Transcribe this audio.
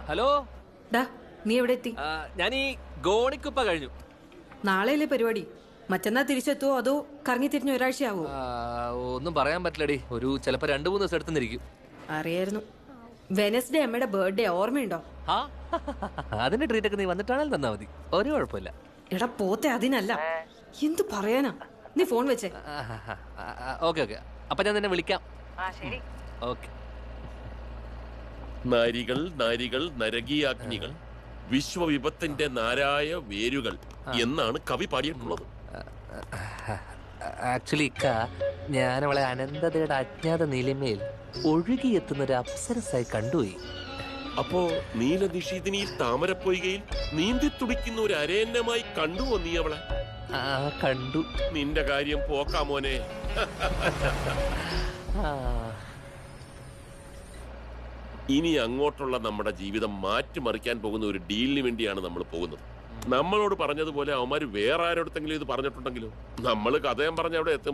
Hello. നീ എവിടെ എത്തി? ഞാൻ ഈ ഗോണിക്കുപ്പ കഴിഞ്ഞു. നാളെയല്ലേ പരിപാടി? മറ്റന്നാ തിരിച്ചെത്തുവോ അതോ കറങ്ങി തിരിഞ്ഞ് ഒരാഴ്ചയാവോ? ഒന്നും പറയാൻ പറ്റില്ലടി. ചിലപ്പോ 2-3 ദിവസം എടുത്തുന്നിരിക്കും. അറിയായിരുന്നു. വെനസ്ഡേ അമ്മയുടെ ബർത്ത്ഡേ ഓർമ്മയുണ്ടോ? അതിന്റെ ട്രീറ്റ് ഒക്കെ നീ വന്നിട്ടാണെങ്കിൽ തന്നാ മതി, ഒരു കുഴപ്പമില്ല. എടാ പോത്തെ, അതിനല്ല. എന്ത് പറയാനാ? നീ ഫോൺ വെച്ചേ. ഓക്കെ അപ്പൊ ഞാൻ നിന്നെ വിളിക്കാം. ഓക്കെ. നാരികൾ നാരികൾ നരകീയാഗ്നികൾ, വിശ്വവിപത്തിന്റെ നാരായ വേരുകൾ എന്നാണ് കവി പാടിയിട്ടുള്ളത്. ആക്ച്വലി ഞാനവളെ അനന്തതയുടെ അജ്ഞാത നീലിമയിൽ ഒഴുകിയെത്തുന്ന ഒരു അപ്സരസായി കണ്ടുപോയി. അപ്പോ നീലനിഷീദിനിയിൽ താമരപ്പൊയ്കയിൽ നീന്തി തുടിക്കുന്ന ഒരു അരയന്നമായി കണ്ടുവോ നീ അവളെ? കണ്ടു. നിന്റെ കാര്യം പോക്കാമോനെ. ഇനി അങ്ങോട്ടുള്ള നമ്മുടെ ജീവിതം മാറ്റിമറിക്കാൻ പോകുന്ന ഒരു ഡീലിന് വേണ്ടിയാണ് നമ്മൾ പോകുന്നത്. നമ്മളോട് പറഞ്ഞതുപോലെ അവന്മാര് വേറെ ആരോടത്തെങ്കിലും ഇത് പറഞ്ഞിട്ടുണ്ടെങ്കിലോ? നമ്മൾ കഥയും പറഞ്ഞ് അവിടെ എത്തുമ്പോൾ